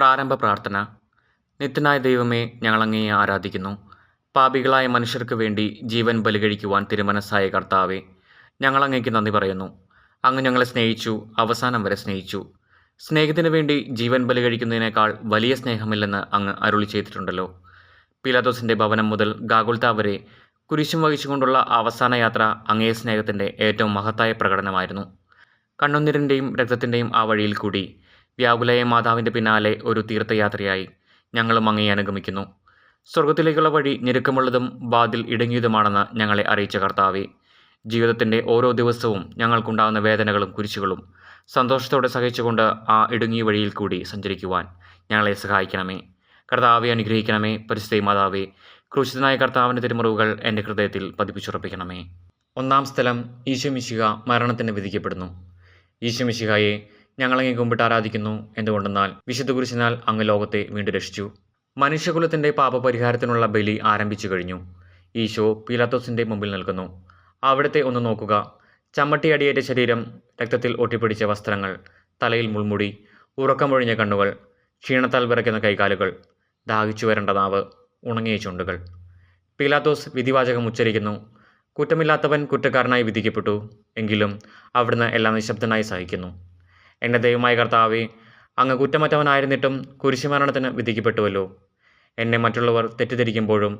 പ്രാരംഭ പ്രാർത്ഥന. നിത്യനായ ദൈവമേ, ഞങ്ങൾ അങ്ങയെ ആരാധിക്കുന്നു. പാപികളായ മനുഷ്യർക്ക് വേണ്ടി ജീവൻ ബലികഴിക്കുവാൻ തിരുമനസ്സായ കർത്താവേ, ഞങ്ങൾ അങ്ങേക്ക് നന്ദി പറയുന്നു. അങ്ങ് ഞങ്ങളെ സ്നേഹിച്ചു, അവസാനം വരെ സ്നേഹിച്ചു. സ്നേഹത്തിന് വേണ്ടി ജീവൻ ബലികഴിക്കുന്നതിനേക്കാൾ വലിയ സ്നേഹമില്ലെന്ന് അങ്ങ് അരുളി ചെയ്തിട്ടുണ്ടല്ലോ. പീലാത്തോസിൻ്റെ ഭവനം മുതൽ ഗാഗുൽത്ത വരെ കുരിശും വഹിച്ചുകൊണ്ടുള്ള അവസാന യാത്ര അങ്ങേ സ്നേഹത്തിൻ്റെ ഏറ്റവും മഹത്തായ പ്രകടനമായിരുന്നു. കണ്ണുനീരിൻ്റെയും രക്തത്തിൻ്റെയും ആ വഴിയിൽ കൂടി വ്യാകുലയ മാതാവിൻ്റെ പിന്നാലെ ഒരു തീർത്ഥയാത്രയായി ഞങ്ങളും അങ്ങയെ അനുഗമിക്കുന്നു. സ്വർഗത്തിലേക്കുള്ള വഴി ഞെരുക്കമുള്ളതും വാതിൽ ഇടുങ്ങിയതുമാണെന്ന് ഞങ്ങളെ അറിയിച്ച കർത്താവേ, ജീവിതത്തിൻ്റെ ഓരോ ദിവസവും ഞങ്ങൾക്കുണ്ടാകുന്ന വേദനകളും കുരിശുകളും സന്തോഷത്തോടെ സഹിച്ചുകൊണ്ട് ആ ഇടുങ്ങിയ വഴിയിൽ കൂടി സഞ്ചരിക്കുവാൻ ഞങ്ങളെ സഹായിക്കണമേ. കർത്താവെ അനുഗ്രഹിക്കണമേ. പരിശുദ്ധ മാതാവേ, ക്രൂശിതനായ കർത്താവിൻ്റെ തിരുമുറിവുകൾ എൻ്റെ ഹൃദയത്തിൽ പതിപ്പിച്ചുറപ്പിക്കണമേ. ഒന്നാം സ്ഥലം, ഈശോ മിശിഹ മരണത്തിന് വിധിക്കപ്പെടുന്നു. ഈശോ മിശിഹായെ ഞങ്ങളങ്ങേ കുമ്പിട്ട് ആരാധിക്കുന്നു. എന്തുകൊണ്ടെന്നാൽ വിശുദ്ധ കുരിശിനാൽ അങ്ങ് ലോകത്തെ വീണ്ടും രക്ഷിച്ചു. മനുഷ്യകുലത്തിൻ്റെ പാപപരിഹാരത്തിനുള്ള ബലി ആരംഭിച്ചു കഴിഞ്ഞു. ഈശോ പീലാത്തോസിൻ്റെ മുമ്പിൽ നിൽക്കുന്നു. അവിടുത്തെ ഒന്ന് നോക്കുക. ചമ്മട്ടിയടിയേറ്റ ശരീരം, രക്തത്തിൽ ഒട്ടിപ്പിടിച്ച വസ്ത്രങ്ങൾ, തലയിൽ മുൾമുടി, ഉറക്കമൊഴിഞ്ഞ കണ്ണുകൾ, ക്ഷീണത്താൽ വിറയ്ക്കുന്ന കൈകാലുകൾ, ദാഹിച്ചു വരേണ്ട നാവ്, ഉണങ്ങിയ ചുണ്ടുകൾ. പീലാത്തോസ് വിധിവാചകം ഉച്ചരിക്കുന്നു. കുറ്റമില്ലാത്തവൻ കുറ്റക്കാരനായി വിധിക്കപ്പെട്ടു. എങ്കിലും അവിടുന്ന് എല്ലാം നിശബ്ദനായി സഹിക്കുന്നു. എൻ്റെ ദൈവമായ കർത്താവേ, അങ്ങ് കുറ്റമറ്റവനായിരുന്നിട്ടും കുരിശുമരണത്തിന് വിധിക്കപ്പെട്ടുവല്ലോ. എന്നെ മറ്റുള്ളവർ തെറ്റിദ്ധരിക്കുമ്പോഴും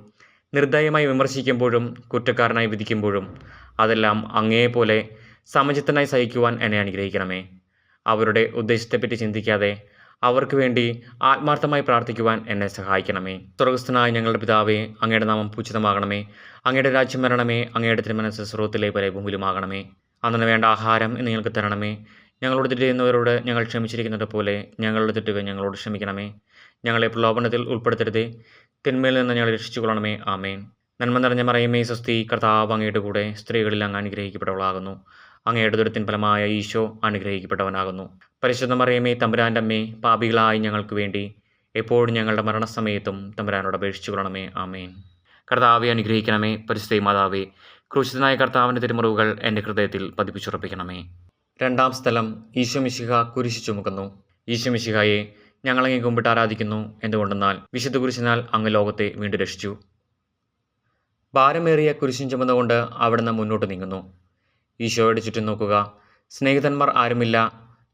നിർദ്ദയമായി വിമർശിക്കുമ്പോഴും കുറ്റക്കാരനായി വിധിക്കുമ്പോഴും അതെല്ലാം അങ്ങയെപ്പോലെ സമചിത്തനായി സഹിക്കുവാൻ എന്നെ അനുഗ്രഹിക്കണമേ. അവരുടെ ഉദ്ദേശത്തെപ്പറ്റി ചിന്തിക്കാതെ അവർക്ക് വേണ്ടി ആത്മാർത്ഥമായി പ്രാർത്ഥിക്കുവാൻ എന്നെ സഹായിക്കണമേ. സ്വർഗ്ഗസ്ഥനായ ഞങ്ങളുടെ പിതാവേ, അങ്ങയുടെ നാമം പൂജിതമാകണമേ. അങ്ങയുടെ രാജ്യം വരണമേ. അങ്ങയുടെ തിരുമനസ്സ് സ്വർഗ്ഗത്തിലെ പോലെ ഭൂമിയിലുമാകണമേ. അന്നു വേണ്ട ആഹാരം ഇന്ന് ഞങ്ങൾക്ക് തരണമേ. ഞങ്ങളോട് തെറ്റ് ചെയ്യുന്നവരോട് ഞങ്ങൾ ക്ഷമിച്ചിരിക്കുന്നത് പോലെ ഞങ്ങളുടെ തെറ്റുകൾ ഞങ്ങളോട് ക്ഷമിക്കണമേ. ഞങ്ങളെ പ്രലോഭനത്തിൽ ഉൾപ്പെടുത്തരുതേ, തിന്മയിൽ നിന്ന് ഞങ്ങളെ രക്ഷിച്ചുകൊള്ളണമേ. ആമേൻ. നന്മ നിറഞ്ഞ മറിയമേ, സ്വസ്തി, കർത്താവ് അങ്ങയുടെ കൂടെ സ്ത്രീകളിൽ അങ്ങ് അനുഗ്രഹിക്കപ്പെട്ടവളാകുന്നു. അങ്ങയുടെ ദുരിതത്തിൻ ഫലമായ ഈശോ അനുഗ്രഹിക്കപ്പെട്ടവനാകുന്നു. പരിശുദ്ധ മറിയമേ, തമ്പുരാൻ്റെ അമ്മേ, പാപികളായി ഞങ്ങൾക്ക് വേണ്ടി എപ്പോഴും ഞങ്ങളുടെ മരണസമയത്തും തമ്പുരാനോട് അപേക്ഷിച്ചുകൊള്ളണമേ. ആമേൻ. കർത്താവെ അനുഗ്രഹിക്കണമേ. പരിശുദ്ധ മാതാവേ, ക്രൂശിതനായ കർത്താവിൻ്റെ തിരുമുറിവുകൾ എൻ്റെ ഹൃദയത്തിൽ പതിപ്പിച്ചുറപ്പിക്കണമേ. രണ്ടാം സ്ഥലം, ഈശോ മിശിഹ കുരിശ് ചുമക്കുന്നു. ഈശോ മിശിഹായെ ഞങ്ങളങ്ങേ കുമ്പിട്ട് ആരാധിക്കുന്നു. എന്തുകൊണ്ടെന്നാൽ വിശുദ്ധ കുരിശിനാൽ അങ്ങ് ലോകത്തെ വീണ്ടും രക്ഷിച്ചു. ഭാരമേറിയ കുരിശും ചുമന്നുകൊണ്ട് അവിടുന്ന് മുന്നോട്ട് നീങ്ങുന്നു. ഈശോയുടെ ചുറ്റും നോക്കുക. സ്നേഹിതന്മാർ ആരുമില്ല.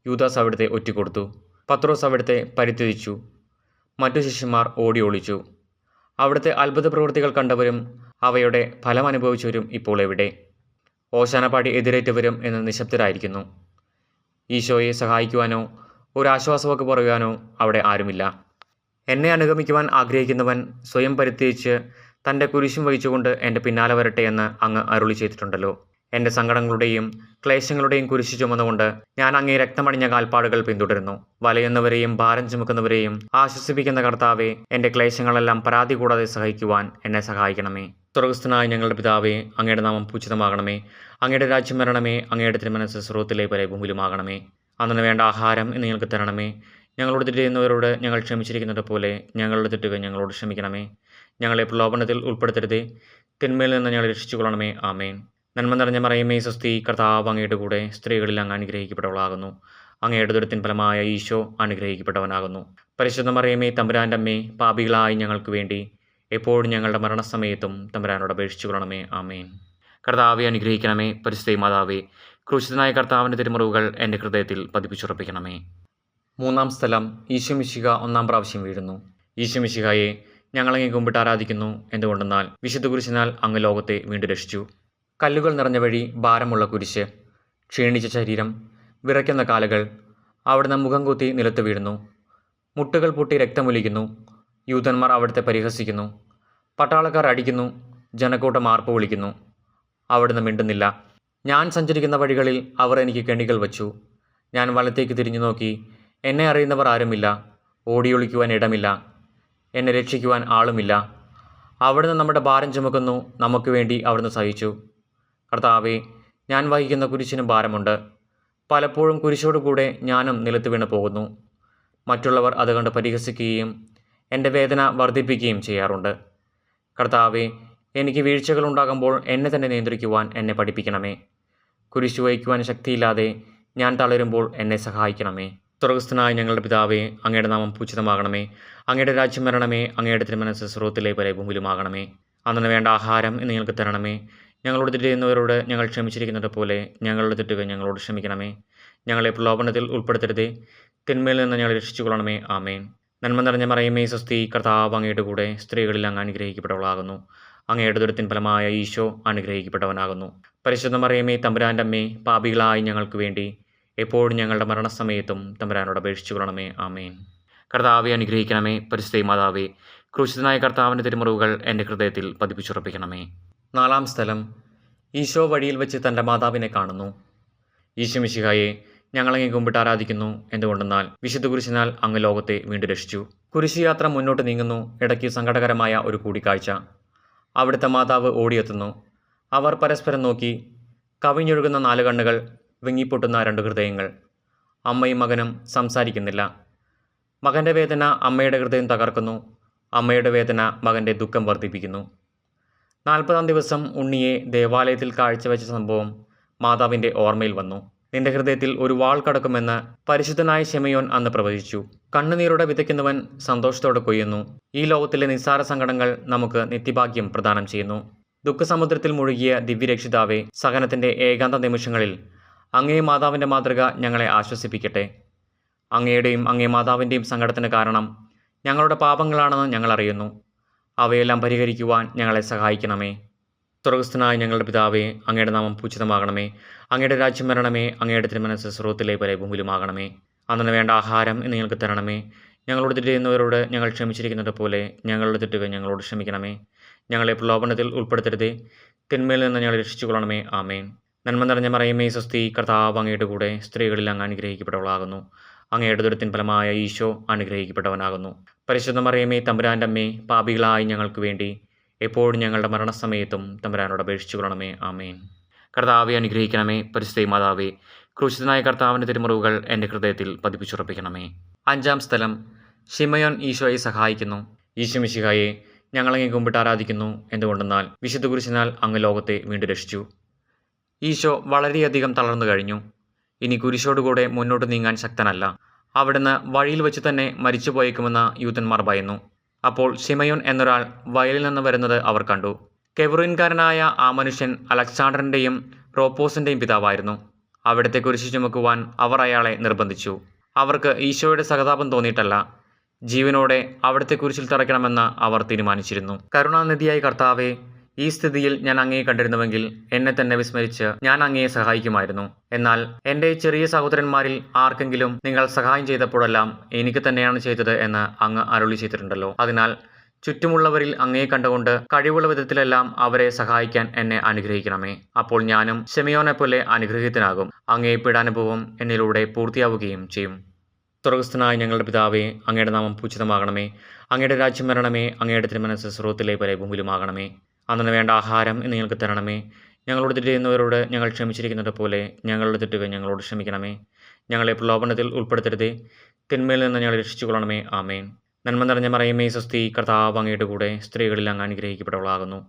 യൂദാസ് അവിടുത്തെ ഒറ്റിക്കൊടുത്തു. പത്രോസ് അവിടുത്തെ പരിത്യജിച്ചു. മറ്റു ശിഷ്യന്മാർ ഓടി ഒളിച്ചു. അവിടുത്തെ അത്ഭുത പ്രവൃത്തികൾ കണ്ടവരും അവയുടെ ഫലം അനുഭവിച്ചവരും ഇപ്പോൾ എവിടെ? ഓശാനപ്പാടി എതിരേറ്റവരും എന്ന് നിശബ്ദരായിരിക്കുന്നു. ഈശോയെ സഹായിക്കുവാനോ ഒരാശ്വാസമൊക്കെ പറയുവാനോ അവിടെ ആരുമില്ല. എന്നെ അനുഗമിക്കുവാൻ ആഗ്രഹിക്കുന്നവൻ സ്വയം പരിത്യജിച്ച് തൻ്റെ കുരിശും വഹിച്ചുകൊണ്ട് എൻ്റെ പിന്നാലെ വരട്ടെ എന്ന് അങ്ങ് അരുളി ചെയ്തിട്ടുണ്ടല്ലോ. എൻ്റെ സങ്കടങ്ങളുടെയും ക്ലേശങ്ങളുടെയും കുരിശു ചുമന്നുകൊണ്ട് ഞാൻ അങ്ങേ രക്തമണിഞ്ഞ കാൽപ്പാടുകൾ പിന്തുടരുന്നു. വലയുന്നവരെയും ഭാരം ചുമക്കുന്നവരെയും ആശ്വസിപ്പിക്കുന്ന കർത്താവെ, എൻ്റെ ക്ലേശങ്ങളെല്ലാം പരാതി കൂടാതെ സഹിക്കുവാൻ എന്നെ സഹായിക്കണമേ. സ്വർഗ്ഗസ്ഥനായ ഞങ്ങളുടെ പിതാവേ, അങ്ങയുടെ നാമം പൂജിതമാകണമേ. അങ്ങയുടെ രാജ്യം വരണമേ. അങ്ങയുടെ തിരുമനസ്സ് സ്വർഗ്ഗത്തിലെ പോലെ ഭൂമിയിലുമാകണമേ. അന്നു വേണ്ട ആഹാരം ഇന്ന് ഞങ്ങൾക്ക് തരണമേ. ഞങ്ങളോട് തെറ്റ് ചെയ്യുന്നവരോട് ഞങ്ങൾ ക്ഷമിച്ചിരിക്കുന്നത് പോലെ ഞങ്ങളുടെ തെറ്റുകൾ ഞങ്ങളോട് ക്ഷമിക്കണമേ. ഞങ്ങളെ പ്രലോഭനത്തിൽ ഉൾപ്പെടുത്തരുതേ, തിന്മയിൽ നിന്ന് ഞങ്ങളെ രക്ഷിച്ചുകൊള്ളണമേ. ആമേൻ. നന്മ നിറഞ്ഞ മറിയമേ, സ്വസ്തി, കർത്താവ് അങ്ങയുടെ കൂടെ സ്ത്രീകളിൽ അങ്ങ് അനുഗ്രഹിക്കപ്പെട്ടവളാകുന്നു. അങ്ങയുടെ ദുരിതത്തിൻ ഫലമായ ഈശോ അനുഗ്രഹിക്കപ്പെട്ടവനാകുന്നു. പരിശുദ്ധ മറിയമേ, തമ്പുരാൻ്റെ അമ്മേ, പാപികളായി ഞങ്ങൾക്ക് വേണ്ടി എപ്പോഴും ഞങ്ങളുടെ മരണസമയത്തും തമ്പുരാനോട് അപേക്ഷിച്ചുകൊള്ളണമേ. ആമേൻ. കർത്താവെ അനുഗ്രഹിക്കണമേ. പരിശുദ്ധ മാതാവേ, ക്രൂശിതനായ കർത്താവിൻ്റെ തിരുമുറിവുകൾ എൻ്റെ ഹൃദയത്തിൽ പതിപ്പിച്ചുറപ്പിക്കണമേ. മൂന്നാം സ്ഥലം, ഈശോ മിശിഹ ഒന്നാം പ്രാവശ്യം വീഴുന്നു. ഈശോ മിശിഹായെ ഞങ്ങളങ്ങേ കുമ്പിട്ട് ആരാധിക്കുന്നു. എന്തുകൊണ്ടെന്നാൽ വിശുദ്ധ കുരിശിനാൽ അങ്ങ് ലോകത്തെ വീണ്ടും രക്ഷിച്ചു. കല്ലുകൾ നിറഞ്ഞ വഴി, ഭാരമുള്ള കുരിശ്, ക്ഷീണിച്ച ശരീരം, വിറയ്ക്കുന്ന കാലുകൾ. അവിടുന്ന് മുഖം കുത്തി നിലത്ത് വീഴുന്നു. മുട്ടുകൾ പൊട്ടി രക്തമൊലിക്കുന്നു. യൂതന്മാർ അവിടുത്തെ പരിഹസിക്കുന്നു. പട്ടാളക്കാർ അടിക്കുന്നു. ജനക്കൂട്ടം ആർപ്പ് വിളിക്കുന്നു. അവിടുന്ന് മിണ്ടുന്നില്ല. ഞാൻ സഞ്ചരിക്കുന്ന വഴികളിൽ അവർ എനിക്ക് കെണികൾ വച്ചു. ഞാൻ വലത്തേക്ക് തിരിഞ്ഞു നോക്കി. എന്നെ അറിയുന്നവർ ആരുമില്ല. ഓടിയൊളിക്കുവാൻ ഇടമില്ല. എന്നെ രക്ഷിക്കുവാൻ ആളുമില്ല. അവിടുന്ന് നമ്മുടെ ഭാരം ചുമക്കുന്നു. നമുക്ക് വേണ്ടി അവിടുന്ന് സഹിച്ചു. കർത്താവെ, ഞാൻ വഹിക്കുന്ന കുരിശിനും ഭാരമുണ്ട്. പലപ്പോഴും കുരിശോടുകൂടെ ഞാനും നിലത്ത് വീണ് പോകുന്നു. മറ്റുള്ളവർ അത് കണ്ട് പരിഹസിക്കുകയും എൻ്റെ വേദന വർദ്ധിപ്പിക്കുകയും ചെയ്യാറുണ്ട്. കർത്താവെ, എനിക്ക് വീഴ്ചകളുണ്ടാകുമ്പോൾ എന്നെ തന്നെ നിയന്ത്രിക്കുവാൻ എന്നെ പഠിപ്പിക്കണമേ. കുരിശു വഹിക്കുവാൻ ശക്തിയില്ലാതെ ഞാൻ തളരുമ്പോൾ എന്നെ സഹായിക്കണമേ. സ്വർഗസ്ഥനായ ഞങ്ങളുടെ പിതാവേ, അങ്ങയുടെ നാമം പൂജിതമാകണമേ. അങ്ങയുടെ രാജ്യം വരണമേ. അങ്ങയുടെ തിരുമനസ്സ് സ്വർഗ്ഗത്തിലെ പോലെ ഭൂമിയിലുമാകണമേ. അന്നു വേണ്ട ആഹാരം ഇന്ന് ഞങ്ങൾക്ക് തരണമേ. ഞങ്ങളോട് തെറ്റ് ചെയ്യുന്നവരോട് ഞങ്ങൾ ക്ഷമിച്ചിരിക്കുന്നത് പോലെ ഞങ്ങളുടെ തെറ്റുകൾ ഞങ്ങളോട് ക്ഷമിക്കണമേ. ഞങ്ങളെ പ്രലോഭനത്തിൽ ഉൾപ്പെടുത്തരുതേ, തിന്മയിൽ നിന്ന് ഞങ്ങളെ രക്ഷിച്ചുകൊള്ളണമേ. ആമേൻ. നന്മ നിറഞ്ഞ മറിയമേ, സ്വസ്തി, കർത്താവ് അങ്ങയുടെ കൂടെ സ്ത്രീകളിൽ അങ്ങ് അനുഗ്രഹിക്കപ്പെട്ടവളാകുന്നു. അങ്ങയുടെ ദുരിതത്തിൻ ഫലമായ ഈശോ അനുഗ്രഹിക്കപ്പെട്ടവനാകുന്നു. പരിശുദ്ധ മറിയമേ, തമ്പുരാൻ്റെ അമ്മേ, പാപികളായി ഞങ്ങൾക്ക് വേണ്ടി എപ്പോഴും ഞങ്ങളുടെ മരണസമയത്തും തമ്പുരാനോട് അപേക്ഷിച്ചു കൊള്ളണമേ. ആമേൻ. കർത്താവെ അനുഗ്രഹിക്കണമേ. പരിശുദ്ധ മാതാവേ, ക്രൂശിതനായ കർത്താവിൻ്റെ തിരുമുറിവുകൾ എൻ്റെ ഹൃദയത്തിൽ പതിപ്പിച്ചുറപ്പിക്കണമേ. 4-ാം സ്ഥലം. ഈശോ വഴിയിൽ വെച്ച് തൻ്റെ മാതാവിനെ കാണുന്നു. ഈശോ മിശിഹായെ, ഞങ്ങളങ്ങേ കുമ്പിട്ട് ആരാധിക്കുന്നു. എന്തുകൊണ്ടെന്നാൽ വിശുദ്ധ കുരിശിനാൽ അങ്ങ് ലോകത്തെ വീണ്ടും രക്ഷിച്ചു. കുരിശുയാത്ര മുന്നോട്ട് നീങ്ങുന്നു. ഇടയ്ക്ക് സങ്കടകരമായ ഒരു കൂടിക്കാഴ്ച. അവിടുത്തെ മാതാവ് ഓടിയെത്തുന്നു. അവർ പരസ്പരം നോക്കി. കവിഞ്ഞൊഴുകുന്ന 4 കണ്ണുകൾ, വിങ്ങിപ്പൊട്ടുന്ന 2 ഹൃദയങ്ങൾ. അമ്മയും മകനും സംസാരിക്കുന്നില്ല. മകൻ്റെ വേദന അമ്മയുടെ ഹൃദയം തകർക്കുന്നു. അമ്മയുടെ വേദന മകൻ്റെ ദുഃഖം വർദ്ധിപ്പിക്കുന്നു. 40-ാം ദിവസം ഉണ്ണിയെ ദേവാലയത്തിൽ കാഴ്ചവെച്ച സംഭവം മാതാവിൻ്റെ ഓർമ്മയിൽ വന്നു. നിന്റെ ഹൃദയത്തിൽ ഒരു വാൾ കടക്കുമെന്ന് പരിശുദ്ധനായ ശിമയോൻ അന്ന് പ്രവചിച്ചു. കണ്ണുനീരോടെ വിതയ്ക്കുന്നവൻ സന്തോഷത്തോടെ കൊയ്യുന്നു. ഈ ലോകത്തിലെ നിസ്സാര സങ്കടങ്ങൾ നമുക്ക് നിത്യഭാഗ്യം പ്രദാനം ചെയ്യുന്നു. ദുഃഖസമുദ്രത്തിൽ മുഴുകിയ ദിവ്യരക്ഷിതാവെ, സഹനത്തിൻ്റെ ഏകാന്ത നിമിഷങ്ങളിൽ അങ്ങേ മാതാവിൻ്റെ മാതൃക ഞങ്ങളെ ആശ്വസിപ്പിക്കട്ടെ. അങ്ങയുടെയും അങ്ങേ മാതാവിൻ്റെയും സങ്കടത്തിന് കാരണം ഞങ്ങളുടെ പാപങ്ങളാണെന്ന് ഞങ്ങൾ അറിയുന്നു. അവയെല്ലാം പരിഹരിക്കുവാൻ ഞങ്ങളെ സഹായിക്കണമേ. സ്വർഗസ്ഥനായ ഞങ്ങളുടെ പിതാവേ, അങ്ങയുടെ നാമം പൂജിതമാകണമേ. അങ്ങയുടെ രാജ്യം വരണമേ. അങ്ങയുടെ തിരുമനസ്സ് സ്വർഗ്ഗത്തിലെ പോലെ ഭൂമിയിലുമാകണമേ. അന്നു വേണ്ട ആഹാരം ഇന്ന് ഞങ്ങൾക്ക് തരണമേ. ഞങ്ങളോട് തെറ്റ് ചെയ്യുന്നവരോട് ഞങ്ങൾ ക്ഷമിച്ചിരിക്കുന്നത് പോലെ ഞങ്ങളുടെ തെറ്റുകൾ ഞങ്ങളോട് ക്ഷമിക്കണമേ. ഞങ്ങളെ പ്രലോഭനത്തിൽ ഉൾപ്പെടുത്തരുതേ, തിന്മയിൽ നിന്ന് ഞങ്ങളെ രക്ഷിച്ചുകൊള്ളണമേ. ആമേൻ. നന്മ നിറഞ്ഞ മറിയമേ, സ്വസ്തി, കർത്താവ് അങ്ങയുടെ കൂടെ സ്ത്രീകളിൽ അങ്ങ് അനുഗ്രഹിക്കപ്പെട്ടവളാകുന്നു. അങ്ങയുടെ ദുരിതത്തിൻ ഫലമായ ഈശോ അനുഗ്രഹിക്കപ്പെട്ടവനാകുന്നു. പരിശുദ്ധ മറിയമേ, തമ്പുരാൻ്റെ അമ്മേ, പാപികളായി ഞങ്ങൾക്ക് വേണ്ടി എപ്പോഴും ഞങ്ങളുടെ മരണസമയത്തും തമ്പുരാനോട് അപേക്ഷിച്ചു കൊള്ളണമേ. ആമേൻ. കർത്താവെ അനുഗ്രഹിക്കണമേ. പരിശുദ്ധ മാതാവേ, ക്രൂശിതനായ കർത്താവിൻ്റെ തിരുമുറിവുകൾ എൻ്റെ ഹൃദയത്തിൽ പതിപ്പിച്ചുറപ്പിക്കണമേ. 5-ാം സ്ഥലം. ശിമയോൻ ഈശോയെ സഹായിക്കുന്നു. ഈശോ മിശിഹായെ, ഞങ്ങളങ്ങേ കുമ്പിട്ട് ആരാധിക്കുന്നു. എന്തുകൊണ്ടെന്നാൽ വിശുദ്ധ കുരിശിനാൽ അങ്ങ് ലോകത്തെ വീണ്ടും രക്ഷിച്ചു. ഈശോ വളരെയധികം തളർന്നു കഴിഞ്ഞു. ഇനി കുരിശോടുകൂടെ മുന്നോട്ട് നീങ്ങാൻ ശക്തനല്ല. അവിടുന്ന് വഴിയിൽ വെച്ച് തന്നെ മരിച്ചു പോയേക്കുമെന്ന് യൂതന്മാർ ഭയന്നു. അപ്പോൾ ശിമയോൻ എന്നൊരാൾ വയലിൽ നിന്ന് വരുന്നത് അവർ കണ്ടു. കെവ്രീൻകാരനായ ആ മനുഷ്യൻ അലക്സാണ്ടറിൻ്റെയും റോപ്പോസിൻ്റെയും പിതാവായിരുന്നു. അവിടുത്തെ കുരിശ് ചുമക്കുവാൻ അവർ അയാളെ നിർബന്ധിച്ചു. അവർക്ക് ഈശോയുടെ സഹതാപം തോന്നിയിട്ടല്ല, ജീവനോടെ അവിടുത്തെ കുരിശിൽ തറയ്ക്കണമെന്ന് അവർ തീരുമാനിച്ചിരുന്നു. കരുണാനിധിയായ കർത്താവെ, ഈ സ്ഥിതിയിൽ ഞാൻ അങ്ങയെ കണ്ടിരുന്നുവെങ്കിൽ എന്നെ തന്നെ വിസ്മരിച്ച് ഞാൻ അങ്ങയെ സഹായിക്കുമായിരുന്നു. എന്നാൽ എൻ്റെ ചെറിയ സഹോദരന്മാരിൽ ആർക്കെങ്കിലും നിങ്ങൾ സഹായം ചെയ്തപ്പോഴെല്ലാം എനിക്ക് തന്നെയാണ് ചെയ്തത് എന്ന് അങ്ങ് അരുളി ചെയ്തിട്ടുണ്ടല്ലോ. അതിനാൽ ചുറ്റുമുള്ളവരിൽ അങ്ങയെ കണ്ടുകൊണ്ട് കഴിവുള്ള വിധത്തിലെല്ലാം അവരെ സഹായിക്കാൻ എന്നെ അനുഗ്രഹിക്കണമേ. അപ്പോൾ ഞാനും ശിമയോനെ പോലെ അനുഗ്രഹീതനാകും. അങ്ങേ പീഡാനുഭവം എന്നിലൂടെ പൂർത്തിയാവുകയും ചെയ്യും. സ്വർഗസ്ഥനായ ഞങ്ങളുടെ പിതാവേ, അങ്ങയുടെ നാമം പൂജിതമാകണമേ. അങ്ങയുടെ രാജ്യം വരണമേ. അങ്ങയുടെ തിരുമനസ്സ് സ്വർഗ്ഗത്തിലെ പോലെ ഭൂമിയിലുമാകണമേ. അന്നു വേണ്ട ആഹാരം ഇന്ന് ഞങ്ങൾക്ക് തരണമേ. ഞങ്ങളോട് തെറ്റ് ചെയ്യുന്നവരോട് ഞങ്ങൾ ക്ഷമിച്ചിരിക്കുന്നത് പോലെ ഞങ്ങളുടെ തെറ്റുകൾ ഞങ്ങളോട് ക്ഷമിക്കണമേ. ഞങ്ങളെ പ്രലോഭനത്തിൽ ഉൾപ്പെടുത്തരുതേ, തിന്മയിൽ നിന്ന് ഞങ്ങളെ രക്ഷിച്ചുകൊള്ളണമേ. ആമേൻ. നന്മ നിറഞ്ഞ മറിയമേ, സ്വസ്തി, കർത്താവ് അങ്ങയുടെ കൂടെ സ്ത്രീകളിൽ അങ്ങ് അനുഗ്രഹിക്കപ്പെട്ടവളാകുന്നു.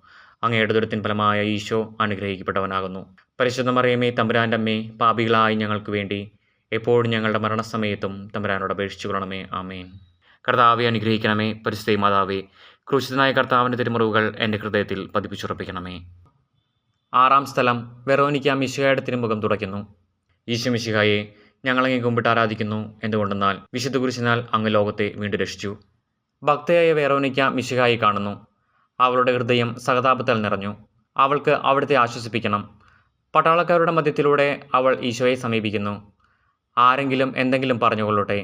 അങ്ങയുടെ ദുരിതത്തിൻ ഫലമായ ഈശോ അനുഗ്രഹിക്കപ്പെട്ടവനാകുന്നു. പരിശുദ്ധ മറിയമേ, തമ്പുരാൻ്റെ അമ്മേ, പാപികളായി ഞങ്ങൾക്ക് വേണ്ടി എപ്പോഴും ഞങ്ങളുടെ മരണസമയത്തും തമ്പുരാനോട് അപേക്ഷിച്ചു കൊള്ളണമേ. ആമേൻ. കർത്താവെ അനുഗ്രഹിക്കണമേ. പരിശുദ്ധ മാതാവേ, ക്രൂശിതനായ കർത്താവിൻ്റെ തിരുമുറിവുകൾ എൻ്റെ ഹൃദയത്തിൽ പതിപ്പിച്ചുറപ്പിക്കണമേ. 6-ാം സ്ഥലം. വെറോനിക്ക മിശിഹായുടെ തിരുമുഖം തുടയ്ക്കുന്നു. ഈശോ മിശിഹായെ, ഞങ്ങളങ്ങേ കുമ്പിട്ട് ആരാധിക്കുന്നു. എന്തുകൊണ്ടെന്നാൽ വിശുദ്ധ കുരിശിനാൽ അങ്ങ് ലോകത്തെ വീണ്ടും രക്ഷിച്ചു. ഭക്തയായ വെറോനിക്ക മിശിഹായെ കാണുന്നു. അവളുടെ ഹൃദയം സഹതാപത്താൽ നിറഞ്ഞു. അവൾക്ക് അവിടുത്തെ ആശ്വസിപ്പിക്കണം. പട്ടാളക്കാരുടെ മധ്യത്തിലൂടെ അവൾ ഈശോയെ സമീപിക്കുന്നു. ആരെങ്കിലും എന്തെങ്കിലും പറഞ്ഞുകൊള്ളട്ടെ,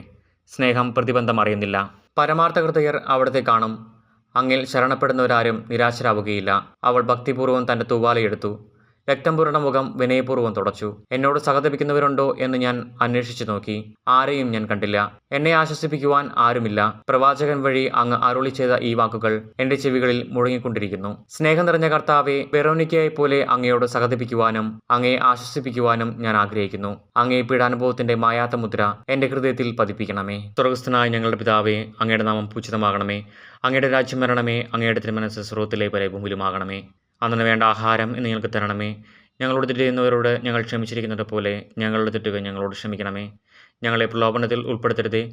സ്നേഹം പ്രതിബന്ധം അറിയുന്നില്ല. പരമാർത്ഥ ഹൃദയർ അവിടുത്തെ കാണും. അങ്ങിൽ ശരണപ്പെടുന്നവരാരും നിരാശരാവുകയില്ല. അവൾ ഭക്തിപൂർവ്വം തൻ്റെ തൂവാലയെടുത്തു. രക്തം പുരണ്ട മുഖം വിനയപൂർവ്വം തുടച്ചു. എന്നോട് സഹതപിക്കുന്നവരുണ്ടോ എന്ന് ഞാൻ അന്വേഷിച്ചു നോക്കി. ആരെയും ഞാൻ കണ്ടില്ല. എന്നെ ആശ്വസിപ്പിക്കുവാൻ ആരുമില്ല. പ്രവാചകൻ വഴി അങ്ങ് അരുളി ചെയ്ത ഈ വാക്കുകൾ എൻ്റെ ചെവികളിൽ മുഴങ്ങിക്കൊണ്ടിരിക്കുന്നു. സ്നേഹം നിറഞ്ഞ കർത്താവെ, വെറോനിക്കയെ പോലെ അങ്ങയോട് സഹതപിക്കുവാനും അങ്ങയെ ആശ്വസിപ്പിക്കുവാനും ഞാൻ ആഗ്രഹിക്കുന്നു. അങ്ങേ പീഡാനുഭവത്തിന്റെ മായാത്ത മുദ്ര എൻ്റെ ഹൃദയത്തിൽ പതിപ്പിക്കണമേ. സ്വർഗസ്ഥനായ ഞങ്ങളുടെ പിതാവേ, അങ്ങയുടെ നാമം പൂജിതമാകണമേ. അങ്ങയുടെ രാജ്യം വരണമേ. അങ്ങയുടെ തിരുമനസ്സ് സ്വർഗ്ഗത്തിലെ പോലെ ഭൂമിയിലുമാകണമേ. അന്നു വേണ്ട ആഹാരം ഇന്ന് ഞങ്ങൾക്ക് തരണമേ. ഞങ്ങളോട് തെറ്റ് ചെയ്യുന്നവരോട് ഞങ്ങൾ ക്ഷമിച്ചിരിക്കുന്നത് പോലെ ഞങ്ങളുടെ തെറ്റുകൾ ഞങ്ങളോട് ക്ഷമിക്കണമേ. ഞങ്ങളെ പ്രലോഭനത്തിൽ ഉൾപ്പെടുത്തരുതേ,